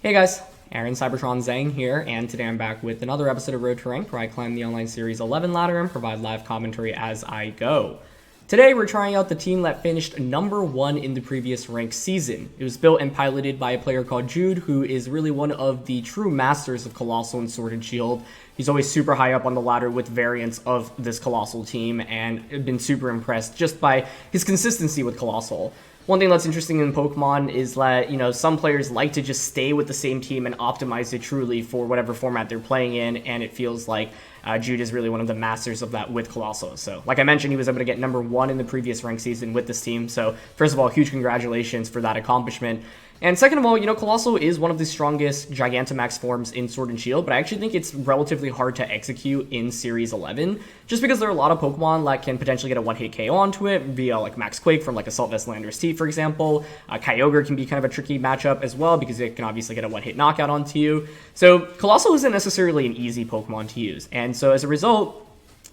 Hey guys, Aaron Cybertron Zhang here, and today I'm back with another episode of Road to Rank where I climb the online series 11 ladder and provide live commentary as I go. Today we're trying out the team that finished #1 in the previous rank season. It was built and piloted by a player called Jude, who is really one of the true masters of Coalossal and Sword and Shield. He's always super high up on the ladder with variants of this Coalossal team, and I've been super impressed just by his consistency with Coalossal. One thing that's interesting in Pokemon is that, some players like to just stay with the same team and optimize it truly for whatever format they're playing in, and it feels like Jude is really one of the masters of that with Coalossal. So, like I mentioned, he was able to get #1 in the previous rank season with this team, so first of all, huge congratulations for that accomplishment. And second of all, Coalossal is one of the strongest Gigantamax forms in Sword and Shield, but I actually think it's relatively hard to execute in Series 11, just because there are a lot of Pokemon that can potentially get a one-hit KO onto it, via like Max Quake from like Assault Vest Landorus-T, for example. Kyogre can be kind of a tricky matchup as well, because it can obviously get a one-hit knockout onto you. So Coalossal isn't necessarily an easy Pokemon to use, and so as a result,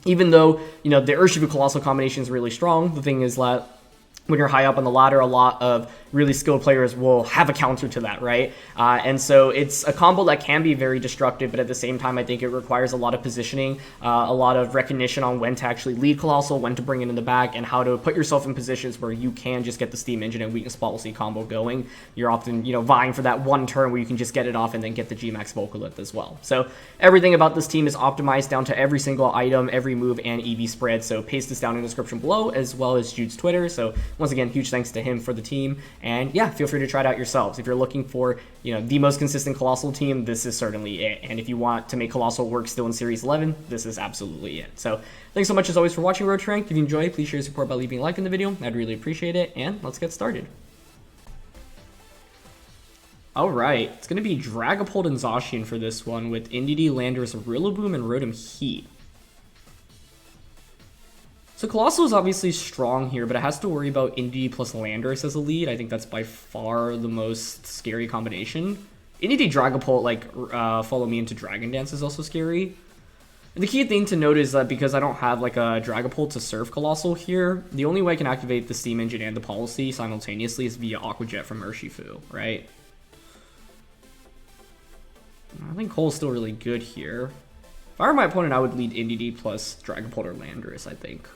even though, the Urshifu Coalossal combination is really strong, the thing is that when you're high up on the ladder, a lot of really skilled players will have a counter to that, right? And so it's a combo that can be very destructive, but at the same time, I think it requires a lot of positioning, a lot of recognition on when to actually lead Coalossal, when to bring it in the back, and how to put yourself in positions where you can just get the Steam Engine and Weakness Policy combo going. You're often, vying for that one turn where you can just get it off and then get the G-Max Volcalith as well. So everything about this team is optimized down to every single item, every move, and EV spread. So paste this down in the description below, as well as Jude's Twitter. So once again, huge thanks to him for the team, and yeah, feel free to try it out yourselves. If you're looking for, the most consistent Coalossal team, this is certainly it. And if you want to make Coalossal work still in Series 11, this is absolutely it. So thanks so much as always for watching Road to Rank. If you enjoy, please share your support by leaving a like in the video. I'd really appreciate it, and let's get started. Alright, it's going to be Dragapult and Zacian for this one, with Indeedee, Landorus, Rillaboom, and Rotom-H. So Coalossal is obviously strong here, but it has to worry about Indeedee plus Landorus as a lead. I think that's by far the most scary combination. Indeedee Dragapult, follow me into Dragon Dance is also scary. And the key thing to note is that because I don't have like a Dragapult to serve Coalossal here, the only way I can activate the Steam Engine and the Policy simultaneously is via Aqua Jet from Urshifu, right? I think Cole's still really good here. If I were my opponent, I would lead Indeedee plus Dragapult or Landorus, I think.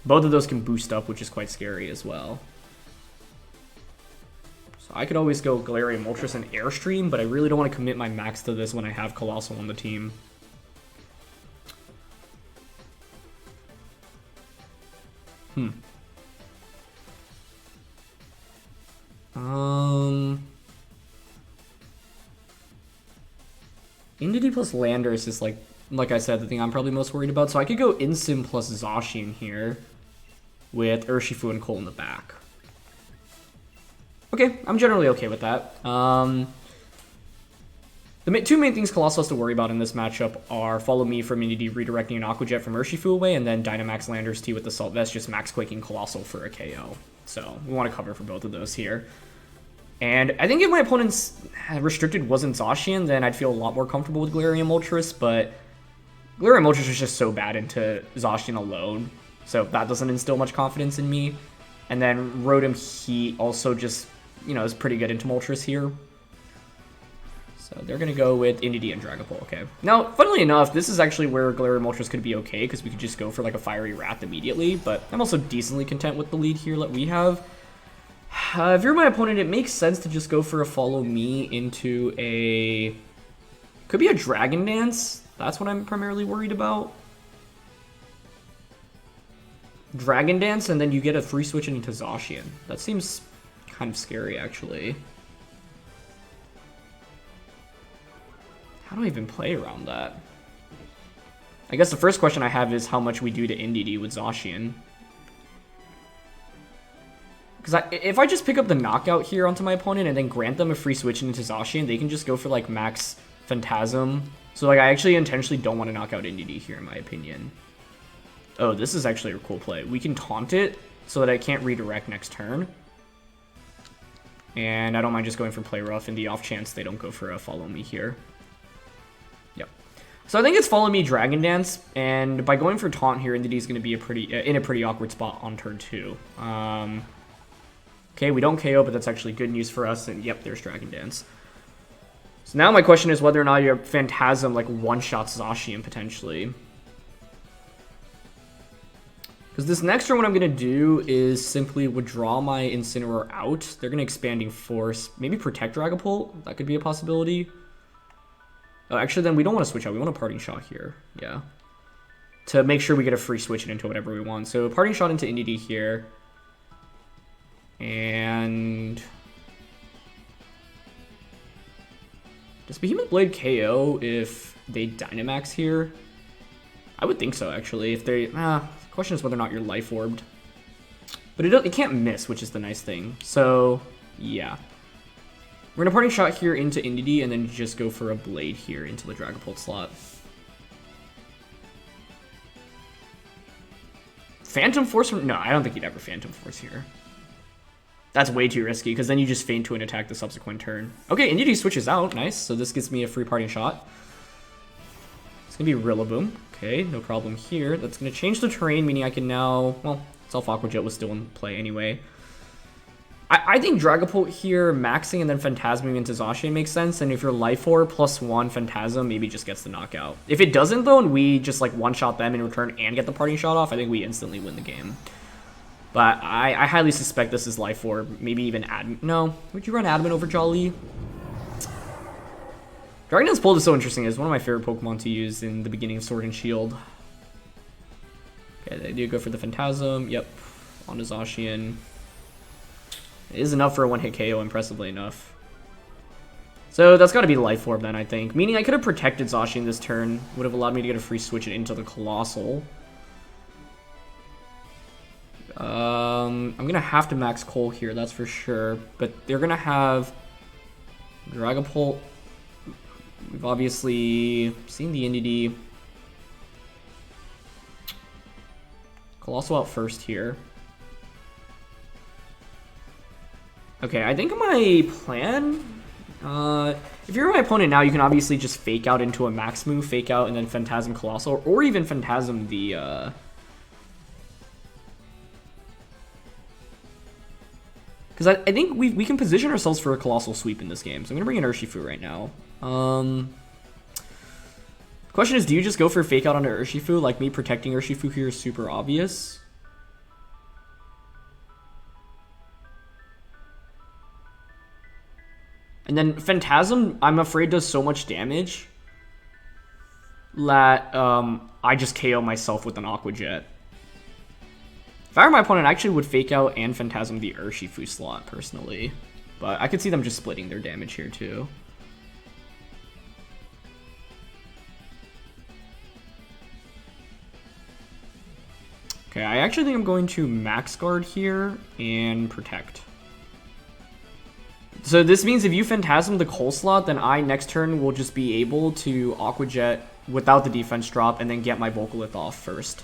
Both of those can boost up, which is quite scary as well. So I could always go Galarian Moltres and Airstream, but I really don't want to commit my max to this when I have Coalossal on the team. Indeedee plus Landorus is like I said, the thing I'm probably most worried about. So I could go Incin plus Zacian here with Urshifu and Cole in the back. Okay, I'm generally okay with that. The two main things Coalossal has to worry about in this matchup are Follow Me from Indeedee redirecting an Aqua Jet from Urshifu away, and then Dynamax Landorus-T with Assault Vest just max quaking Coalossal for a KO. So we want to cover for both of those here. And I think if my opponent's restricted wasn't Zacian, then I'd feel a lot more comfortable with Galarian Moltres, but Galarian Moltres is just so bad into Zacian alone, so that doesn't instill much confidence in me. And then Rotom-H also just, is pretty good into Moltres here. So they're going to go with Indeedee and Dragapult, okay. Now, funnily enough, this is actually where Galarian Moltres could be okay, because we could just go for like a Fiery Wrath immediately, but I'm also decently content with the lead here that we have. If you're my opponent, it makes sense to just go for a Follow Me into a... Could be a Dragon Dance. That's what I'm primarily worried about. Dragon Dance, and then you get a free switch into Zacian. That seems kind of scary, actually. How do I even play around that? I guess the first question I have is how much we do to Indeedee with Zacian. Because if I just pick up the knockout here onto my opponent and then grant them a free switch into Zacian, they can just go for like max Phantasm. So like I actually intentionally don't want to knock out Indeedee here in my opinion. Oh, this is actually a cool play. We can taunt it so that I can't redirect next turn. And I don't mind just going for Play Rough in the off chance they don't go for a Follow Me here. Yep. So I think it's Follow Me Dragon Dance, and by going for Taunt here, Indeedee's going to be in a pretty awkward spot on turn 2. Okay, we don't KO, but that's actually good news for us. And yep, there's Dragon Dance. So now my question is whether or not your Phantasm like one-shots Zacian potentially. Because this next turn, what I'm going to do is simply withdraw my Incineroar out. They're going to Expanding Force. Maybe Protect Dragapult. That could be a possibility. Oh, actually, then we don't want to switch out. We want a Parting Shot here. Yeah. To make sure we get a free switch it into whatever we want. So Parting Shot into Indeedee here. And... does Behemoth Blade KO if they Dynamax here? I would think so, actually. If they... the question is whether or not you're Life Orbed. But it can't miss, which is the nice thing. So, yeah. We're going to Parting Shot here into Indeedee and then just go for a Blade here into the Dragapult slot. Phantom Force? No, I don't think you'd ever Phantom Force here. That's way too risky, because then you just feint to an attack the subsequent turn. Okay, Indeedee switches out. Nice. So this gives me a free Parting Shot. It's going to be Rillaboom. Okay, no problem here. That's going to change the terrain, meaning I can now... well, Self Aqua Jet was still in play anyway. I think Dragapult here, maxing and then Phantasming into Zacian makes sense. And if you're Life Orb +1 Phantasm, maybe just gets the knockout. If it doesn't, though, and we just like one-shot them in return and get the Parting Shot off, I think we instantly win the game. But I highly suspect this is Life Orb. Maybe even Adamant. No. Would you run Adamant over Jolly? Dragon Dance Bolt is so interesting. It's one of my favorite Pokemon to use in the beginning of Sword and Shield. Okay, they do go for the Phantasm. Yep. On to Zacian. It is enough for a one-hit KO, impressively enough. So that's got to be Life Orb then, I think. Meaning I could have protected Zacian this turn. Would have allowed me to get a free switch it into the Coalossal. I'm going to have to max Cole here, that's for sure. But they're going to have Dragapult. We've obviously seen the Indeedee. Coalossal out first here. Okay, I think my plan... if you're my opponent now, you can obviously just Fake Out into a max move, Fake Out, and then Phantasm Coalossal, or even Phantasm the... because I think we can position ourselves for a Coalossal Sweep in this game. So I'm going to bring in Urshifu right now. The question is, do you just go for Fake Out onto Urshifu? Like me protecting Urshifu here is super obvious. And then Phantasm, I'm afraid, does so much damage that I just KO myself with an Aqua Jet. If I were my opponent, I actually would Fake Out and Phantasm the Urshifu slot, personally. But I could see them just splitting their damage here, too. Okay, I actually think I'm going to Max Guard here and Protect. So this means if you Phantasm the Coal slot, then I, next turn, will just be able to Aqua Jet without the defense drop and then get my Volcalith off first.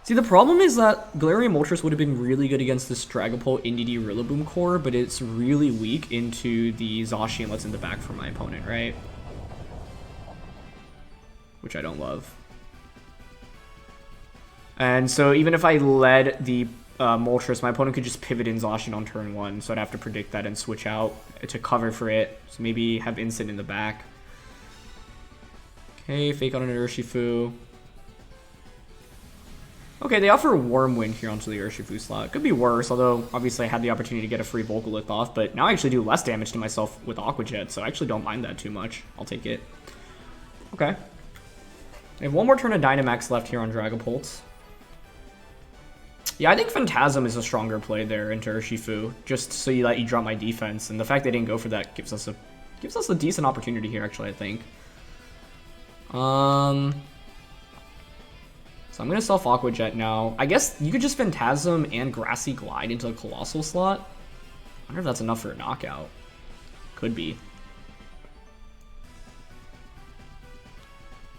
See, the problem is that Galarian Moltres would have been really good against this Dragapult Indeedee Rillaboom core, but it's really weak into the Zacian that's in the back for my opponent, right? Which I don't love. And so even if I led the Moltres, my opponent could just pivot in Zacian on turn 1, so I'd have to predict that and switch out to cover for it. So maybe have Instant in the back. Okay, Fake Out on an Urshifu. Okay, they offer Wormwind here onto the Urshifu slot. Could be worse, although obviously I had the opportunity to get a free Volcalith off, but now I actually do less damage to myself with Aqua Jet, so I actually don't mind that too much. I'll take it. Okay. I have one more turn of Dynamax left here on Dragapult. Yeah, I think Phantasm is a stronger play there into Urshifu, just so you let you drop my defense, and the fact they didn't go for that gives us a decent opportunity here, actually, I think. So I'm going to Self Aqua Jet now. I guess you could just Phantasm and Grassy Glide into the Coalossal slot. I wonder if that's enough for a knockout. Could be.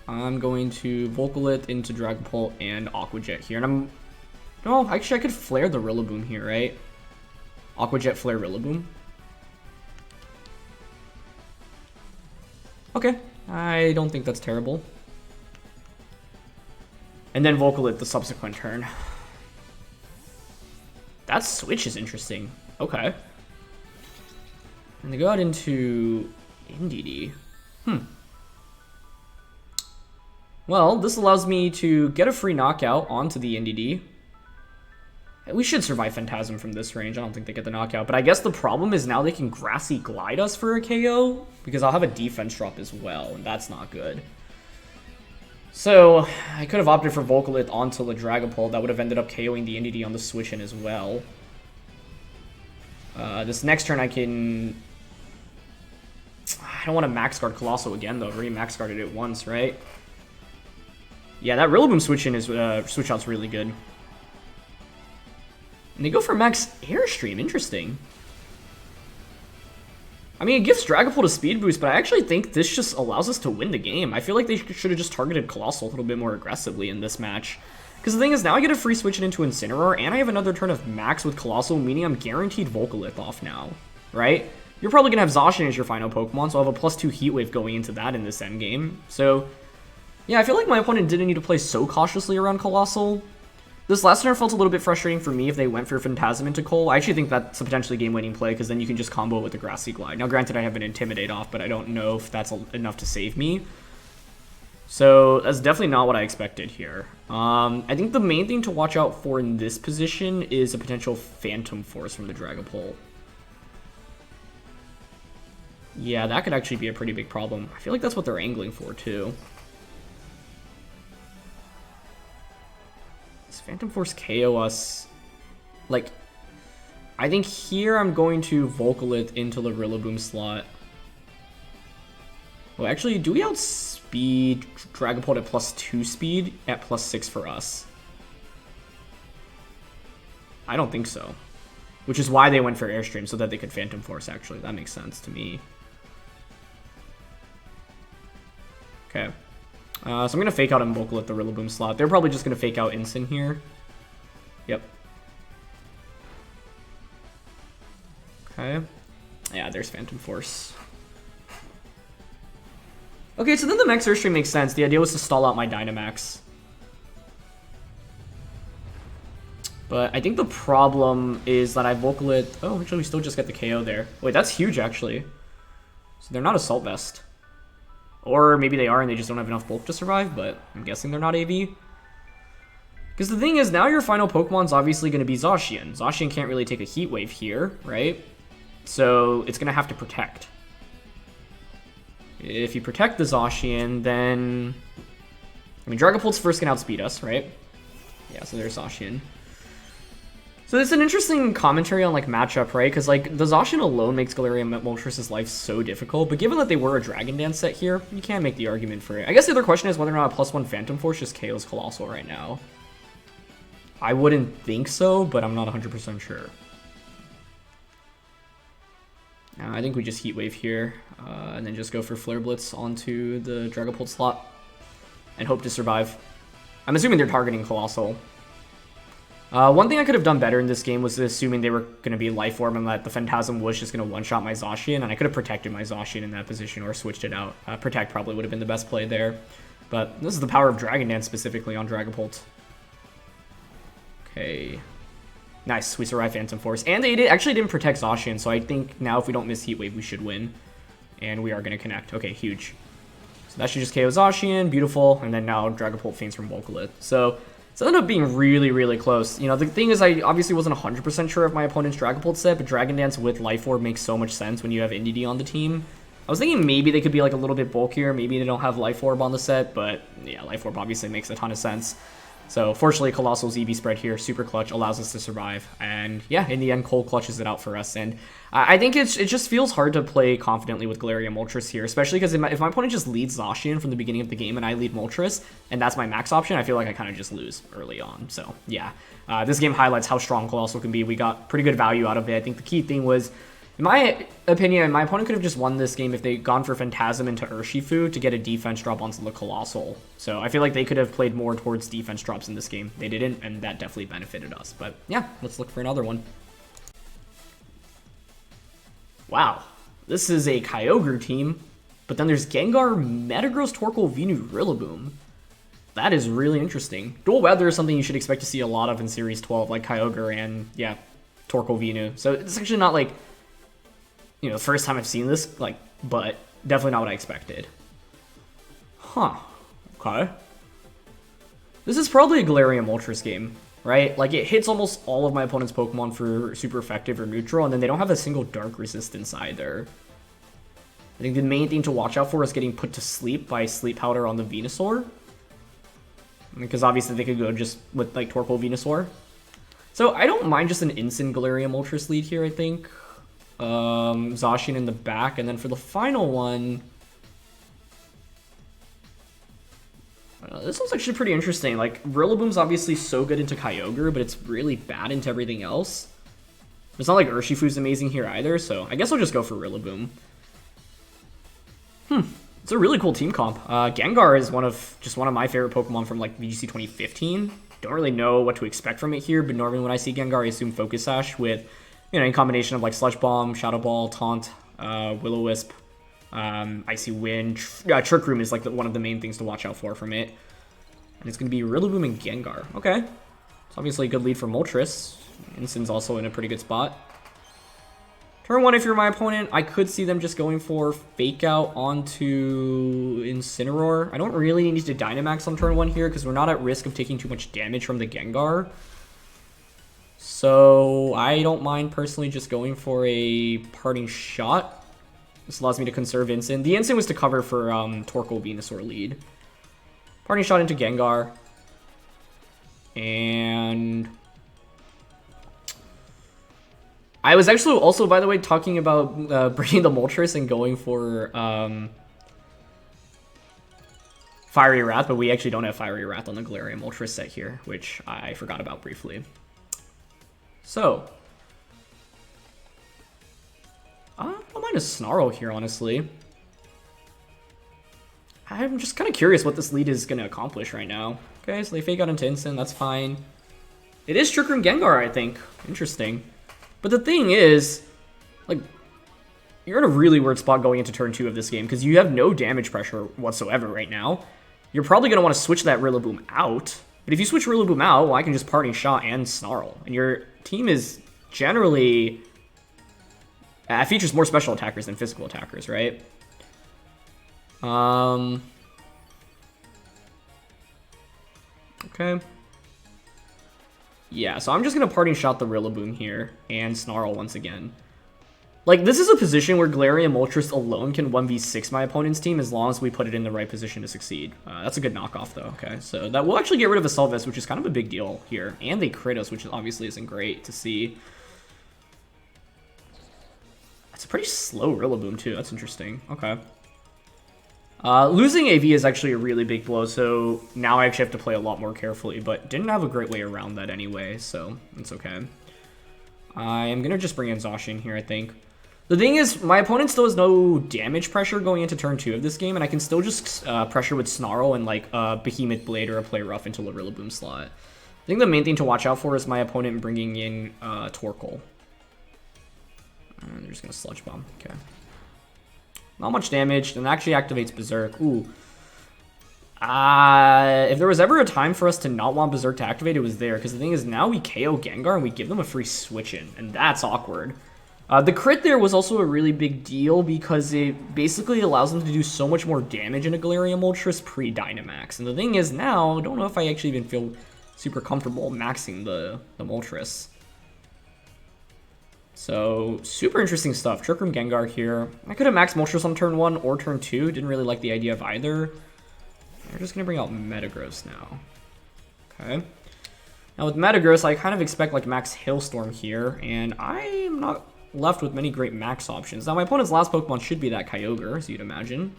I'm going to Volcalith into Dragapult and Aqua Jet here. And no, actually I could Flare the Rillaboom here, right? Aqua Jet, Flare Rillaboom. Okay, I don't think that's terrible. And then Volcalith the subsequent turn. That switch is interesting. Okay. And they go out into Indeedee. Well, this allows me to get a free knockout onto the Indeedee. We should survive Phantasm from this range. I don't think they get the knockout. But I guess the problem is now they can Grassy Glide us for a KO. Because I'll have a defense drop as well. And that's not good. So, I could have opted for Volcalith onto the Dragapult. That would have ended up KOing the Indeedee on the switch in as well. This next turn I can... I don't want to max guard Coalossal again, though. I've already max guarded it once, right? Yeah, that Rillaboom switch-in is switch out's really good. And they go for max Airstream. Interesting. I mean, it gives Dragapult a speed boost, but I actually think this just allows us to win the game. I feel like they should have just targeted Coalossal a little bit more aggressively in this match. Because the thing is, now I get a free switch it into Incineroar, and I have another turn of max with Coalossal, meaning I'm guaranteed Volcalith off now, right? You're probably going to have Zacian as your final Pokemon, so I'll have a +2 Heat Wave going into that in this endgame. So, yeah, I feel like my opponent didn't need to play so cautiously around Coalossal. This last turn felt a little bit frustrating for me if they went for Phantasm into Cole. I actually think that's a potentially game-winning play, because then you can just combo with the Grassy Glide. Now, granted, I have an Intimidate off, but I don't know if that's enough to save me. So, that's definitely not what I expected here. I think the main thing to watch out for in this position is a potential Phantom Force from the Dragapult. Yeah, that could actually be a pretty big problem. I feel like that's what they're angling for, too. Does Phantom Force KO us? Like, I think here I'm going to Volcalith into the Rillaboom slot. Well, actually, do we outspeed Dragapult at +2 speed at +6 for us? I don't think so. Which is why they went for Airstream, so that they could Phantom Force, actually. That makes sense to me. Okay. So I'm going to fake out Volcalith the Rillaboom slot. They're probably just going to fake out Incin here. Yep. Okay. Yeah, there's Phantom Force. Okay, so then the Max Airstream makes sense. The idea was to stall out my Dynamax. But I think the problem is that I Volcalith... Oh, actually, we still just get the KO there. Wait, that's huge, actually. So they're not Assault Vest. Or maybe they are and they just don't have enough bulk to survive, but I'm guessing they're not AV. Because the thing is, now your final Pokemon's obviously going to be Zacian. Zacian can't really take a Heat Wave here, right? So it's going to have to Protect. If you Protect the Zacian, then... I mean, Dragapult's first going to outspeed us, right? Yeah, so there's Zacian. So it's an interesting commentary on, like, matchup, right? Because, like, the Zacian alone makes Galarian Moltres' life so difficult, but given that they were a Dragon Dance set here, you can't make the argument for it. I guess the other question is whether or not a +1 Phantom Force just KOs Coalossal right now. I wouldn't think so, but I'm not 100% sure. I think we just Heat Wave here, and then just go for Flare Blitz onto the Dragapult slot, and hope to survive. I'm assuming they're targeting Coalossal. One thing I could have done better in this game was assuming they were going to be Life Orb and that the Phantasm was just going to one-shot my Zacian, and I could have protected my Zacian in that position or switched it out. Protect probably would have been the best play there. But this is the power of Dragon Dance specifically on Dragapult. Okay. Nice, we survived Phantom Force. And they actually didn't protect Zacian, so I think now if we don't miss Heat Wave, we should win. And we are going to connect. Okay, huge. So that should just KO Zacian, beautiful. And then now Dragapult faints from Volcalith. So it ended up being really, really close. You know, the thing is, I obviously wasn't 100% sure of my opponent's Dragapult set, but Dragon Dance with Life Orb makes so much sense when you have Indeedee on the team. I was thinking maybe they could be like a little bit bulkier, maybe they don't have Life Orb on the set, but yeah, Life Orb obviously makes a ton of sense. So fortunately, Coalossal's EV spread here, super clutch, allows us to survive. And yeah, in the end, Cole clutches it out for us. And I think it just feels hard to play confidently with Galarian Moltres here, especially because if my opponent just leads Zacian from the beginning of the game and I lead Moltres, and that's my max option, I feel like I kind of just lose early on. So yeah, this game highlights how strong Coalossal can be. We got pretty good value out of it. I think the key thing was, in my opinion, my opponent could have just won this game if they'd gone for Phantasm into Urshifu to get a defense drop onto the Coalossal. So I feel like they could have played more towards defense drops in this game. They didn't, and that definitely benefited us. But yeah, let's look for another one. Wow, this is a Kyogre team, but then there's Gengar, Metagross, Torkoal, Venusaur, Rillaboom. That is really interesting. Dual Weather is something you should expect to see a lot of in Series 12, like Kyogre and, yeah, Torkoal Venu. So it's actually not like, you know, the first time I've seen this, like, but definitely not what I expected. Huh. Okay. This is probably a Galarian Moltres game, right? Like, it hits almost all of my opponent's Pokemon for super effective or neutral, and then they don't have a single dark resistance either. I think the main thing to watch out for is getting put to sleep by Sleep Powder on the Venusaur. Because obviously they could go just with, like, Torkoal Venusaur. So I don't mind just an instant Galarian Moltres lead here, I think. Zacian in the back, and then for the final one... this one's actually pretty interesting. Like, Rillaboom's obviously so good into Kyogre, but it's really bad into everything else. It's not like Urshifu's amazing here either, so I guess I'll just go for Rillaboom. It's a really cool team comp. Gengar is one of my favorite Pokemon from like VGC 2015. Don't really know what to expect from it here, but normally when I see Gengar, I assume Focus Sash with, you know, a combination of like Sludge Bomb, Shadow Ball, Taunt, Will-O-Wisp, Icy Wind. Trick Room is like one of the main things to watch out for from it. And it's going to be Rillaboom and Gengar. Okay. It's obviously a good lead for Moltres. Instin's also in a pretty good spot. Turn 1, if you're my opponent, I could see them just going for Fake Out onto Incineroar. I don't really need to Dynamax on turn 1 here because we're not at risk of taking too much damage from the Gengar. So I don't mind personally just going for a Parting Shot. This allows me to conserve Incin. The Incin was to cover for Torkoal Venusaur lead. Parting Shot into Gengar. And... I was actually also, by the way, talking about bringing the Moltres and going for Fiery Wrath, but we actually don't have Fiery Wrath on the Galarian Moltres set here, which I forgot about briefly. So, I don't mind a Snarl here, honestly. I'm just kind of curious what this lead is going to accomplish right now. Okay, so they Fake Out into Instant, that's fine. It is Trick Room Gengar, I think. Interesting. But the thing is, like, you're in a really weird spot going into turn 2 of this game because you have no damage pressure whatsoever right now. You're probably going to want to switch that Rillaboom out. But if you switch Rillaboom out, well, I can just Parting Shot and Snarl. And your team is generally... features more special attackers than physical attackers, right? Okay. Yeah, so I'm just going to Parting Shot the Rillaboom here and Snarl once again. Like, this is a position where Galarian Moltres alone can 1v6 my opponent's team as long as we put it in the right position to succeed. That's a good knockoff, though. Okay, so that will actually get rid of Assault Vest, which is kind of a big deal here. And they crit us, which obviously isn't great to see. That's a pretty slow Rillaboom, too. That's interesting. Okay. Losing AV is actually a really big blow, so now I actually have to play a lot more carefully, but didn't have a great way around that anyway, so it's okay. I am going to just bring in Zacian here, I think. The thing is, my opponent still has no damage pressure going into turn 2 of this game, and I can still just pressure with Snarl and like a Behemoth Blade or a Play Rough into the Rillaboom slot. I think the main thing to watch out for is my opponent bringing in Torkoal. And they're just going to Sludge Bomb, okay. Not much damage, and actually activates Berserk. Ooh. If there was ever a time for us to not want Berserk to activate, it was there. Because the thing is, now we KO Gengar and we give them a free switch-in. And that's awkward. The crit there was also a really big deal because it basically allows them to do so much more damage in a Galarian Moltres pre-Dynamax. And the thing is now, I don't know if I actually even feel super comfortable maxing the Moltres. So, super interesting stuff. Trick Room Gengar here. I could have maxed Moltres on turn 1 or turn 2. Didn't really like the idea of either. We're just going to bring out Metagross now. Okay. Now with Metagross, I kind of expect like max Hailstorm here. And I'm not left with many great max options. Now my opponent's last Pokemon should be that Kyogre, as you'd imagine.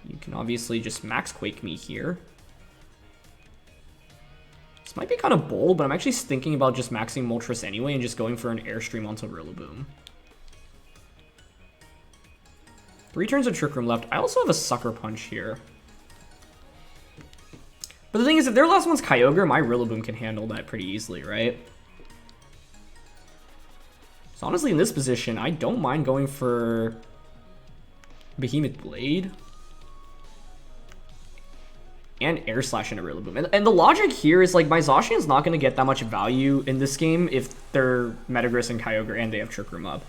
You can obviously just max Quake me here. This might be kind of bold, but I'm actually thinking about just maxing Moltres anyway and just going for an Airstream onto Rillaboom. 3 turns of Trick Room left. I also have a Sucker Punch here. But the thing is, if their last one's Kyogre, my Rillaboom can handle that pretty easily, right? So honestly, in this position, I don't mind going for Behemoth Blade. and Air Slash into Rillaboom. And the logic here is, like, my Zacian's not going to get that much value in this game if they're Metagross and Kyogre and they have Trick Room up.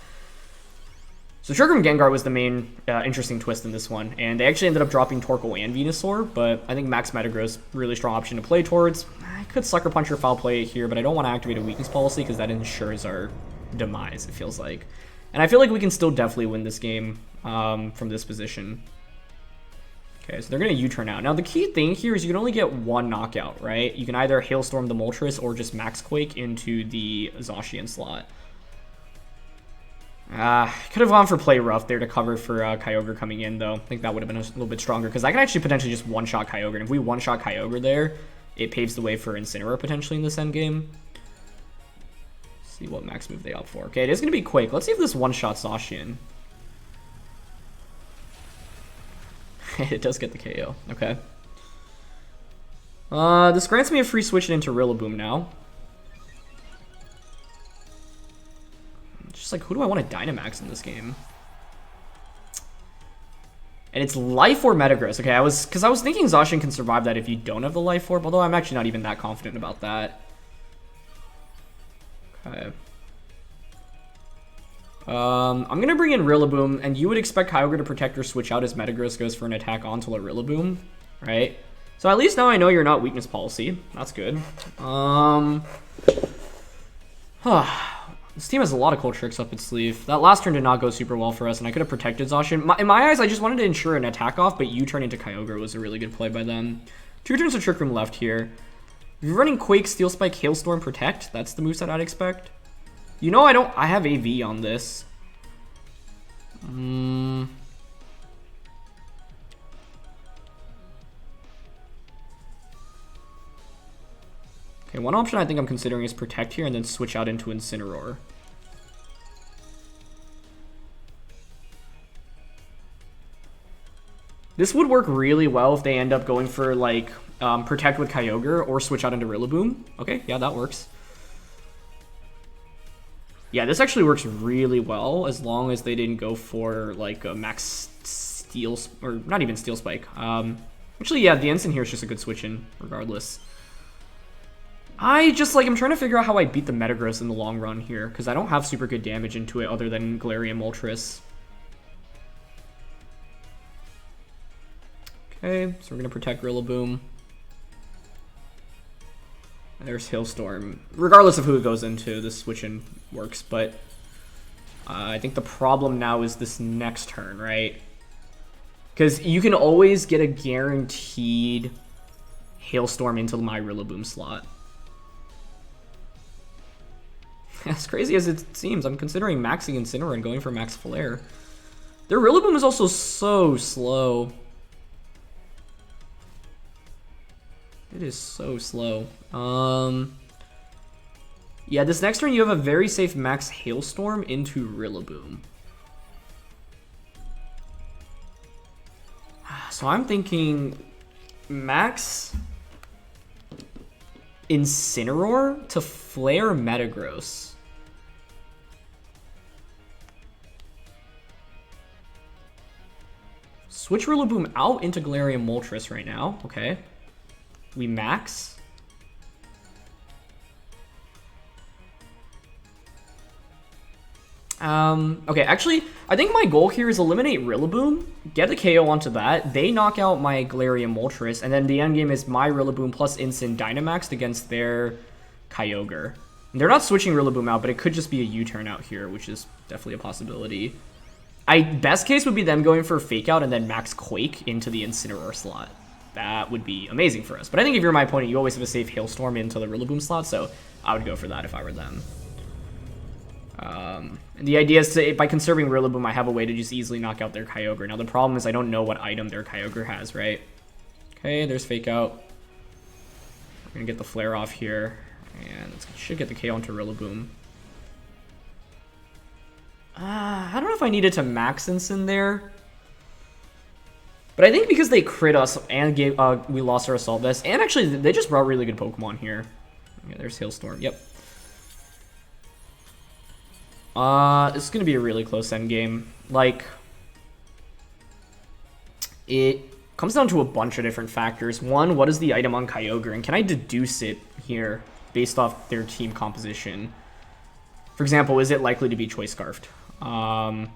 So Trick Room Gengar was the main interesting twist in this one, and they actually ended up dropping Torkoal and Venusaur, but I think Max Metagross, really strong option to play towards. I could Sucker Punch or Foul Play here, but I don't want to activate a weakness policy because that ensures our demise, it feels like. And I feel like we can still definitely win this game from this position. Okay, so they're going to U-turn out. Now, the key thing here is you can only get one knockout, right? You can either Hailstorm the Moltres or just Max Quake into the Zacian slot. Could have gone for Play Rough there to cover for Kyogre coming in, though. I think that would have been a little bit stronger, because I can actually potentially just one-shot Kyogre. And if we one-shot Kyogre there, it paves the way for Incineroar potentially in this endgame. See what max move they opt for. Okay, it is going to be Quake. Let's see if this one-shots Zacian. It does get the KO. Okay. This grants me a free switch into Rillaboom now. Just like, who do I want to Dynamax in this game? And it's Life Orb Metagross. Okay, I was thinking Zacian can survive that if you don't have the Life Orb, although I'm actually not even that confident about that. Okay. I'm gonna bring in Rillaboom, and you would expect Kyogre to protect or switch out as Metagross goes for an attack onto a Rillaboom, right? So at least now I know you're not weakness policy. That's good. This team has a lot of cool tricks up its sleeve. That last turn did not go super well for us, and I could have protected Zacian. In my eyes, I just wanted to ensure an attack off, but U-turn into Kyogre was a really good play by them. 2 turns of Trick Room left here. If you're running Quake, Steel Spike, Hailstorm, Protect, that's the moveset I'd expect. You know, I have AV on this. Okay, one option I think I'm considering is Protect here and then switch out into Incineroar. This would work really well if they end up going for, like, Protect with Kyogre or switch out into Rillaboom. Okay, yeah, that works. Yeah, this actually works really well as long as they didn't go for, like, a max Steel, or not even Steel Spike. Actually, yeah, the Ensign here is just a good switch in regardless. I'm trying to figure out how I beat the Metagross in the long run here, because I don't have super good damage into it other than Galarian Moltres. Okay, so we're going to protect Rillaboom. There's Hailstorm. Regardless of who it goes into, this switch-in works, but I think the problem now is this next turn, right? Because you can always get a guaranteed Hailstorm into my Rillaboom slot. As crazy as it seems, I'm considering maxing Incineroar and going for Max Flare. Their Rillaboom is also so slow. It is so slow. Yeah, this next turn you have a very safe Max Hailstorm into Rillaboom. So I'm thinking Max Incineroar to Flare Metagross. Switch Rillaboom out into Galarian Moltres right now. Okay. We max. Okay, actually, I think my goal here is eliminate Rillaboom, get a KO onto that, they knock out my Galarian Moltres, and then the endgame is my Rillaboom plus Instant Dynamaxed against their Kyogre. And they're not switching Rillaboom out, but it could just be a U-turn out here, which is definitely a possibility. Best case would be them going for a Fake Out and then Max Quake into the Incineroar slot. That would be amazing for us. But I think if you're my opponent, you always have a safe Hailstorm into the Rillaboom slot, so I would go for that if I were them. And the idea is to, by conserving Rillaboom, I have a way to just easily knock out their Kyogre. Now the problem is I don't know what item their Kyogre has, right? Okay, there's Fake Out. We're gonna get the Flare off here, and it should get the KO into Rillaboom. I don't know if I needed to max Instant there. But I think because they crit us and gave, we lost our Assault Vest, and actually they just brought really good Pokemon here. Okay, there's Hailstorm, yep. This is going to be a really close endgame. Like, comes down to a bunch of different factors. One, what is the item on Kyogre, and can I deduce it here based off their team composition? For example, is it likely to be Choice Scarfed? The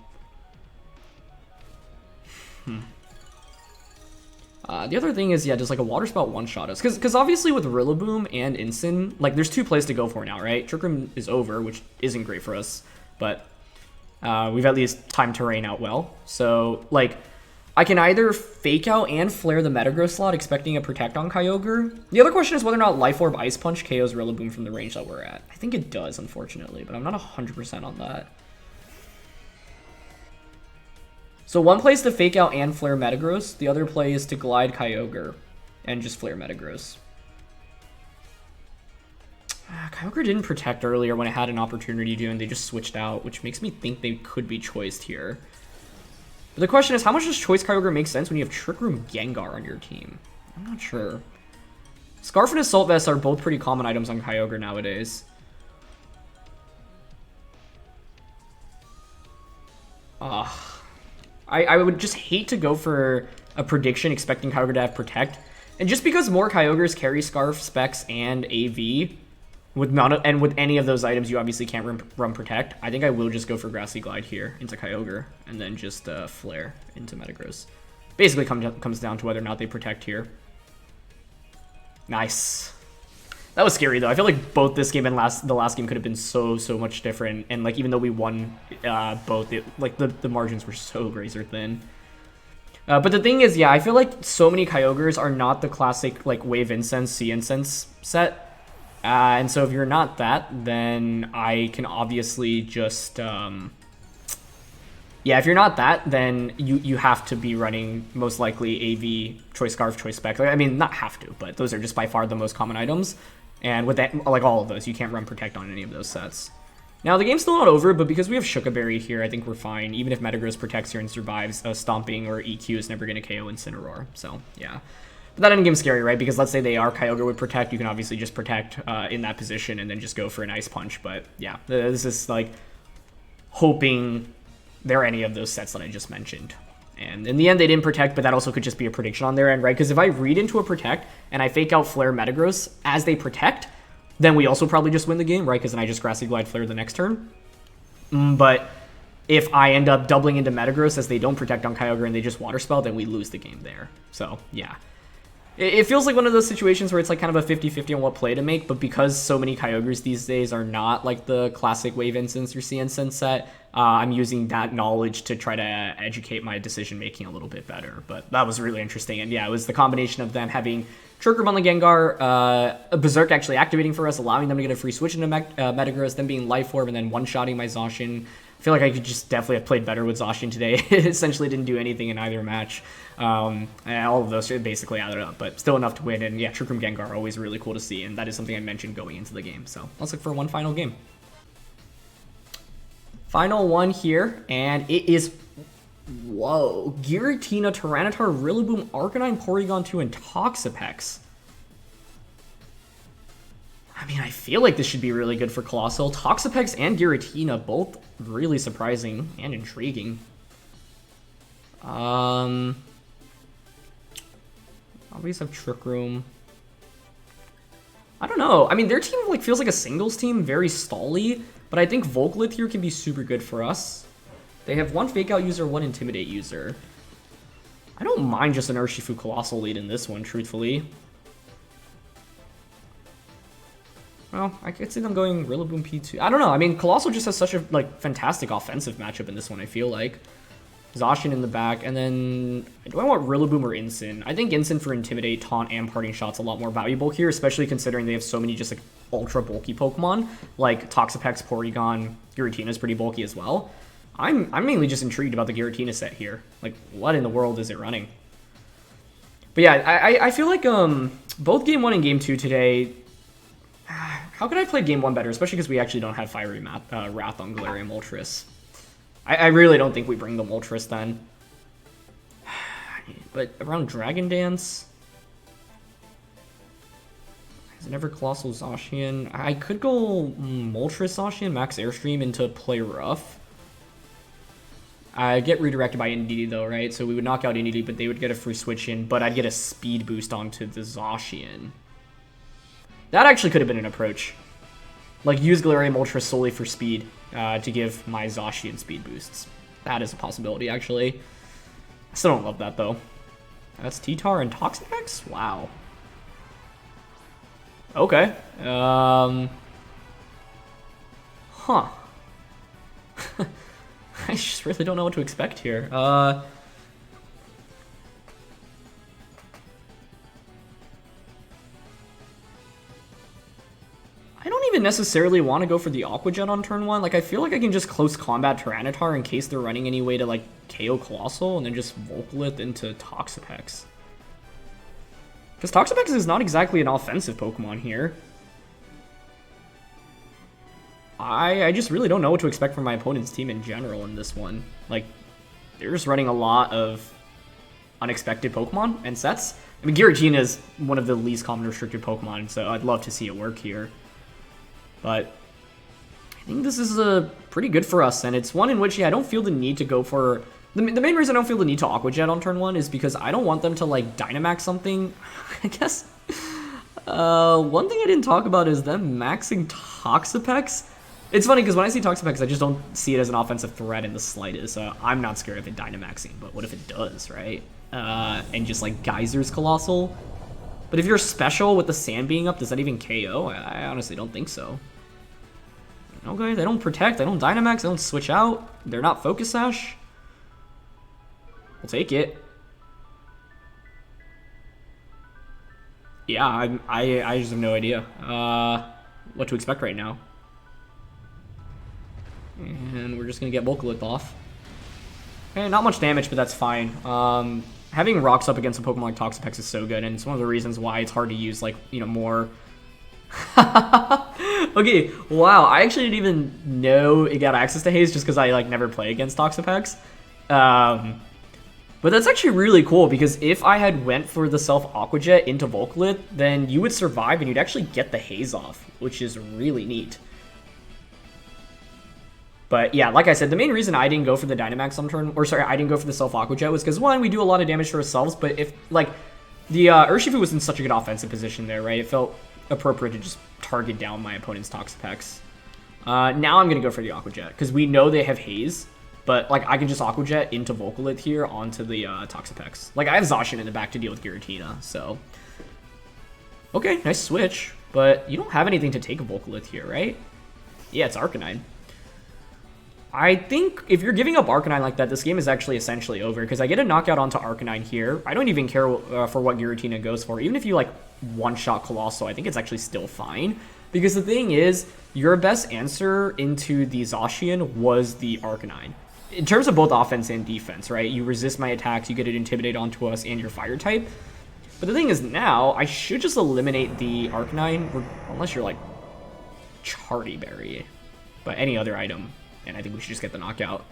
other thing is, yeah, does like a Water Spout one-shot us? Because obviously with Rillaboom and Incin, like there's two plays to go for now, right? Trick Room is over, which isn't great for us, but we've at least timed terrain out well. So, like, I can either Fake Out and Flare the Metagross slot, expecting a Protect on Kyogre. The other question is whether or not Life Orb Ice Punch KOs Rillaboom from the range that we're at. I think it does, unfortunately, but I'm not 100% on that. So one play is to Fake Out and Flare Metagross. The other play is to Glide Kyogre and just Flare Metagross. Kyogre didn't Protect earlier when it had an opportunity to, and they just switched out, which makes me think they could be choiced here. But the question is, how much does Choice Kyogre make sense when you have Trick Room Gengar on your team? I'm not sure. Scarf and Assault Vest are both pretty common items on Kyogre nowadays. I would just hate to go for a prediction expecting Kyogre to have Protect. And just because more Kyogres carry Scarf, Specs, and AV, with any of those items, you obviously can't run Protect. I think I will just go for Grassy Glide here into Kyogre, and then just Flare into Metagross. Basically comes down to whether or not they Protect here. Nice. That was scary, though. I feel like both this game and the last game could have been so much different. And, like, even though we won both, the margins were so razor thin. But the thing is, yeah, I feel like so many Kyogres are not the classic, like, Wave Incense, Sea Incense set. And so if you're not that, then I can obviously just... yeah, if you're not that, then you have to be running, most likely, AV, Choice Scarf, Choice Spec. I mean, not have to, but those are just by far the most common items. And with that, like all of those, you can't run Protect on any of those sets. Now, the game's still not over, but because we have Shuka Berry here, I think we're fine. Even if Metagross protects here and survives, Stomping or EQ is never going to KO Incineroar. So, yeah. But that endgame's scary, right? Because let's say they are Kyogre would Protect, you can obviously just Protect in that position and then just go for an Ice Punch. But, yeah, this is, like, hoping they're any of those sets that I just mentioned. And in the end, they didn't Protect, but that also could just be a prediction on their end, right? Because if I read into a Protect and I Fake Out Flare Metagross as they Protect, then we also probably just win the game, right? Because then I just Grassy Glide Flare the next turn. But if I end up doubling into Metagross as they don't Protect on Kyogre and they just Water Spell, then we lose the game there. So, yeah. It feels like one of those situations where it's like kind of a 50-50 on what play to make, but because so many Kyogres these days are not like the classic Wave Instance or Sea Instance set, I'm using that knowledge to try to educate my decision-making a little bit better. But that was really interesting, and yeah, it was the combination of them having Trick Room on the Gengar, Berserk actually activating for us, allowing them to get a free switch into Metagross, then being Life Orb, and then one-shotting my Zacian. I feel like I could just definitely have played better with Zacian today. It essentially didn't do anything in either match. And all of those basically added up, but still enough to win. And yeah, Trick Room Gengar, always really cool to see, and that is something I mentioned going into the game. So let's look for one final game. Final one here, and it is, whoa, Giratina, Tyranitar, Rillaboom, Arcanine, Porygon 2, and Toxapex. I mean, I feel like this should be really good for Coalossal. Toxapex and Giratina, both really surprising and intriguing. Obviously have Trick Room. I don't know. I mean, their team like feels like a singles team, very stally, but I think Volclith here can be super good for us. They have one Fake Out user, one Intimidate user. I don't mind just an Urshifu Coalossal lead in this one, truthfully. Well, I could see them going Rillaboom P2. I don't know. I mean, Coalossal just has such a like fantastic offensive matchup in this one, I feel like. Zacian in the back, and then do I want Rillaboom or Incin? I think Incin for Intimidate, Taunt, and Parting Shot's a lot more valuable here, especially considering they have so many just like ultra bulky Pokemon, like Toxapex, Porygon, Giratina is pretty bulky as well. I'm mainly just intrigued about the Giratina set here. Like, what in the world is it running? But yeah, I feel like both Game 1 and Game 2 today, how could I play Game 1 better, especially because we actually don't have Fiery Wrath on Galarian Moltres. I really don't think we bring the Moltres then. But around Dragon Dance... Is it never Coalossal Zacian? I could go Moltres Zacian, Max Airstream into Play Rough. I get redirected by Indeedee though, right? So we would knock out Indeedee, but they would get a free switch in, but I'd get a speed boost onto the Zacian. That actually could have been an approach. Like, use Galarian Moltres solely for speed to give my Zacian speed boosts. That is a possibility, actually. I still don't love that, though. That's T-Tar and Toxapex? Wow. Okay. Huh. I just really don't know what to expect here. I don't even necessarily want to go for the Aqua Jet on turn 1. Like, I feel like I can just close combat Tyranitar in case they're running any way to, like, KO Coalossal and then just Volcalith into Toxapex. Because Toxapex is not exactly an offensive Pokemon here. I just really don't know what to expect from my opponent's team in general in this one. Like, they're just running a lot of unexpected Pokemon and sets. I mean, Giratina is one of the least common restricted Pokemon, so I'd love to see it work here. But I think this is pretty good for us, and it's one in which, yeah, I don't feel the need to go for... The main reason I don't feel the need to Aqua Jet on turn 1 is because I don't want them to, like, Dynamax something. I guess... one thing I didn't talk about is them maxing Toxapex. It's funny because when I see Toxapex, I just don't see it as an offensive threat in the slightest. I'm not scared of it Dynamaxing, but what if it does, right? And just like Geysers Coalossal. But if you're special with the sand being up, does that even KO? I honestly don't think so. Okay, they don't protect, they don't Dynamax, they don't switch out. They're not Focus Sash. We'll take it. Yeah, I just have no idea what to expect right now. And we're just going to get Volcalith off. Okay, not much damage, but that's fine. Having rocks up against a Pokemon like Toxapex is so good, and it's one of the reasons why it's hard to use, like, you know, more... Okay, wow, I actually didn't even know it got access to Haze just because I, like, never play against Toxapex. But that's actually really cool, because if I had went for the Self-Aqua Jet into Volcalith, then you would survive and you'd actually get the Haze off, which is really neat. But yeah, like I said, the main reason I didn't go for the Dynamax on turn, or sorry, I didn't go for the Self-Aqua Jet was because, one, we do a lot of damage to ourselves, but if, like, the Urshifu was in such a good offensive position there, right? It felt appropriate to just target down my opponent's Toxapex. Now I'm going to go for the Aqua Jet, because we know they have Haze, but, like, I can just Aqua Jet into Volcalith here onto the Toxapex. Like, I have Zacian in the back to deal with Giratina, so... Okay, nice switch, but you don't have anything to take a Volcalith here, right? Yeah, it's Arcanine. I think if you're giving up Arcanine like that, this game is actually essentially over, because I get a knockout onto Arcanine here. I don't even care for what Giratina goes for. Even if you, like, one-shot Coalossal, I think it's actually still fine. Because the thing is, your best answer into the Zacian was the Arcanine. In terms of both offense and defense, right? You resist my attacks, you get it Intimidate onto us, and your Fire type. But the thing is now, I should just eliminate the Arcanine, unless you're, like, Charty Berry. But any other item... And I think we should just get the knockout.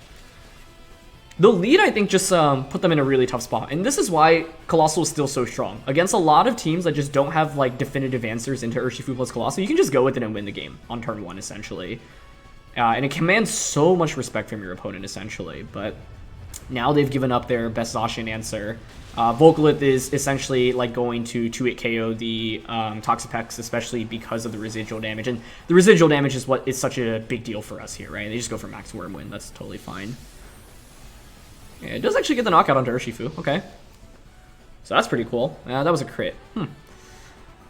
The lead, I think, just put them in a really tough spot. And this is why Coalossal is still so strong. Against a lot of teams that just don't have, like, definitive answers into Urshifu plus Coalossal, you can just go with it and win the game on turn 1, essentially. And it commands so much respect from your opponent, essentially. But now they've given up their best Zacian answer. Volcalith is essentially, like, going to 2-hit KO the Toxapex, especially because of the residual damage. And the residual damage is what is such a big deal for us here, right? They just go for max Wormwind. That's totally fine. Yeah, it does actually get the knockout onto Urshifu. Okay. So that's pretty cool. That was a crit.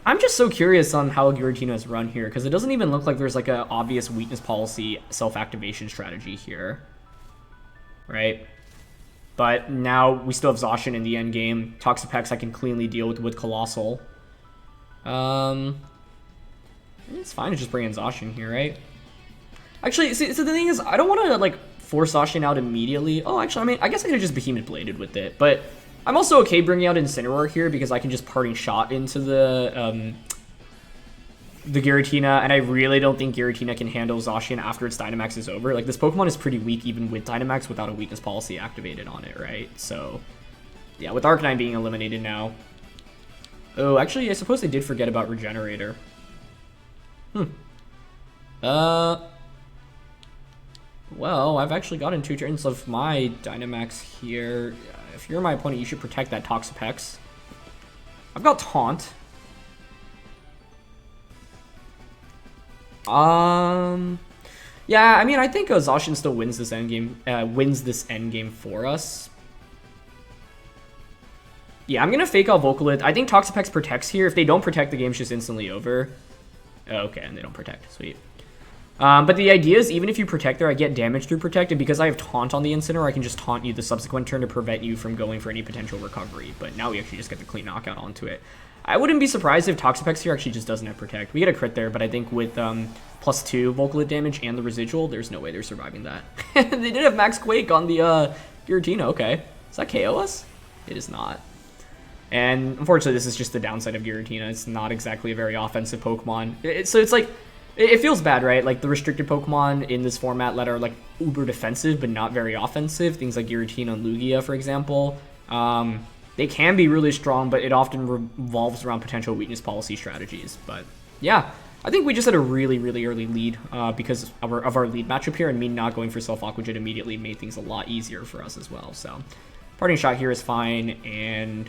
I'm just so curious on how Giratina is run here, because it doesn't even look like there's, like, an obvious weakness policy self-activation strategy here. Right? But now we still have Zacian in the end game. Toxapex I can cleanly deal with Coalossal. It's fine to just bring in Zacian here, right? Actually, see, so the thing is, I don't want to, like, force Zacian out immediately. Oh, actually, I mean, I guess I could have just Behemoth Bladed with it. But I'm also okay bringing out Incineroar here because I can just Parting Shot into the Giratina, and I really don't think Giratina can handle Zacian after its Dynamax is over. Like, this Pokemon is pretty weak even with Dynamax without a weakness policy activated on it, right? So, yeah, with Arcanine being eliminated now. Oh, actually, I suppose they did forget about Regenerator. Well, I've actually gotten 2 turns of my Dynamax here. If you're my opponent, you should protect that Toxapex. I've got Taunt. Yeah, I mean, I think Zacian still wins this endgame for us. Yeah, I'm gonna fake out Vocaloid. I think Toxapex protects here. If they don't protect, the game's just instantly over. Okay, and they don't protect. Sweet. But the idea is, even if you protect there, I get damage through protect, and because I have Taunt on the Incineroar, I can just taunt you the subsequent turn to prevent you from going for any potential recovery. But now we actually just get the clean knockout onto it. I wouldn't be surprised if Toxapex here actually just doesn't have protect. We get a crit there, but I think with +2 Vocaloid damage and the residual, there's no way they're surviving that. They did have Max Quake on the Giratina. Okay, does that KO us? It is not. And unfortunately, this is just the downside of Giratina. It's not exactly a very offensive Pokemon. So it's like, it feels bad, right? Like the restricted Pokemon in this format that are like uber defensive but not very offensive, things like Giratina and Lugia, for example, they can be really strong, but it often revolves around potential weakness policy strategies. But yeah, I think we just had a really, really early lead because of our lead matchup here, and me not going for Self-Aqua Jet immediately made things a lot easier for us as well. So parting shot here is fine, and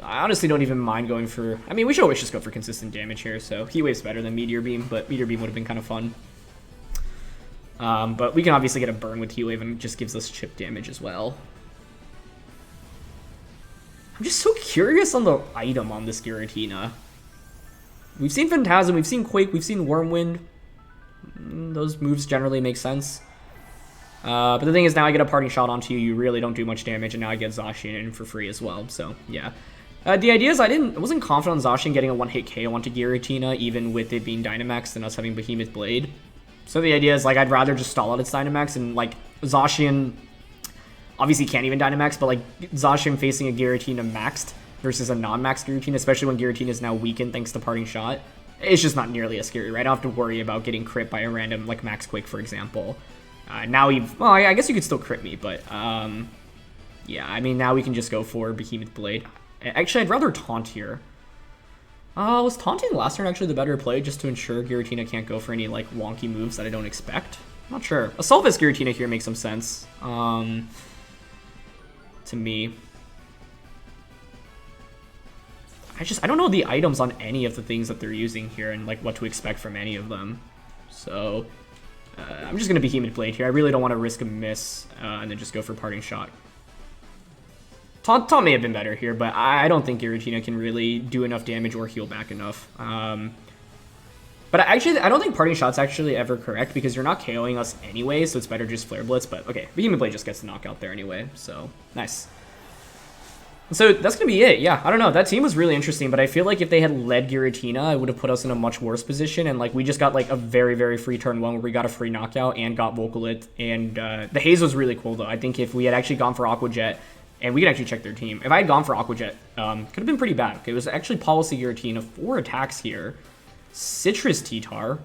I honestly don't even mind going for... I mean, we should always just go for consistent damage here, so Heat Wave's better than Meteor Beam, but Meteor Beam would have been kind of fun. But we can obviously get a burn with Heat Wave, and it just gives us chip damage as well. I'm just so curious on the item on this Giratina. We've seen Phantasm, we've seen Quake, we've seen Wormwind. Those moves generally make sense. But the thing is, now I get a parting shot onto you, you really don't do much damage, and now I get Zacian in for free as well, so yeah. The idea is I wasn't confident on Zacian getting a one-hit KO onto Giratina, even with it being Dynamax and us having Behemoth Blade. So the idea is, like, I'd rather just stall out its Dynamax, and, like, Zacian obviously can't even Dynamax, but, like, Zacian facing a Giratina maxed versus a non-maxed Giratina, especially when Giratina is now weakened thanks to Parting Shot, it's just not nearly as scary, right? I don't have to worry about getting crit by a random, like, Max Quake, for example. Now well, I guess you could still crit me, but, yeah, I mean, now we can just go for Behemoth Blade. Actually, I'd rather taunt here. Was taunting last turn actually the better play, just to ensure Giratina can't go for any, like, wonky moves that I don't expect? I'm not sure. A Solvus Giratina here makes some sense, to me. I don't know the items on any of the things that they're using here and, like, what to expect from any of them. So, I'm just going to Behemoth Blade here. I really don't want to risk a miss, and then just go for Parting Shot. Taunt may have been better here, but I don't think Giratina can really do enough damage or heal back enough. But actually, I don't think Parting Shot's actually ever correct, because you're not KOing us anyway, so it's better just Flare Blitz. But okay, Behemoth Blade just gets the knockout there anyway, so nice. So that's going to be it. Yeah, I don't know. That team was really interesting, but I feel like if they had led Giratina, it would have put us in a much worse position. And like we just got like a very, very free turn one where we got a free knockout and got Vocaloid. And the Haze was really cool, though. I think if we had actually gone for Aqua Jet, and we can actually check their team. If I had gone for Aqua Jet, could have been pretty bad. Okay, it was actually Policy Giratina, 4 attacks here. Citrus T-Tar.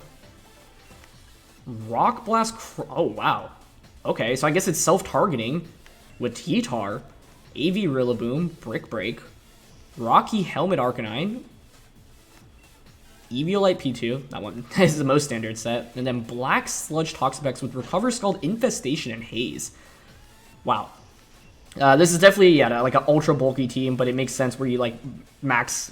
Rock Blast. Oh, wow. Okay, so I guess it's self-targeting with T-Tar. AV Rillaboom, Brick Break, Rocky Helmet Arcanine, Eviolite P2, that one is the most standard set, and then Black Sludge Toxapex with Recover Scald, Infestation, and Haze. Wow. This is definitely, yeah, like an ultra bulky team, but it makes sense where you like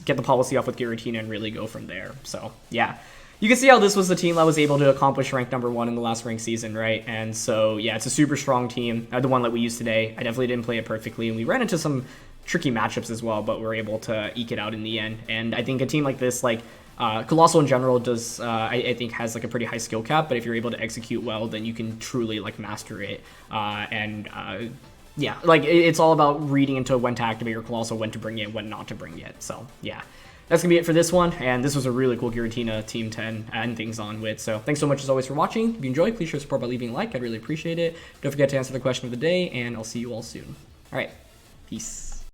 get the policy off with Giratina and really go from there. So, yeah. You can see how this was the team that was able to accomplish rank #1 in the last ranked season, right? And so, yeah, it's a super strong team. The one that we used today, I definitely didn't play it perfectly, and we ran into some tricky matchups as well, but we were able to eke it out in the end. And I think a team like this, like Coalossal in general, does I think has like a pretty high skill cap, but if you're able to execute well, then you can truly like master it. Yeah, like it's all about reading into when to activate your Coalossal, when to bring it, when not to bring it. So, yeah. That's going to be it for this one, and this was a really cool Giratina Team 10 and things on with. So thanks so much as always for watching. If you enjoyed, please show support by leaving a like. I'd really appreciate it. Don't forget to answer the question of the day, and I'll see you all soon. All right, peace.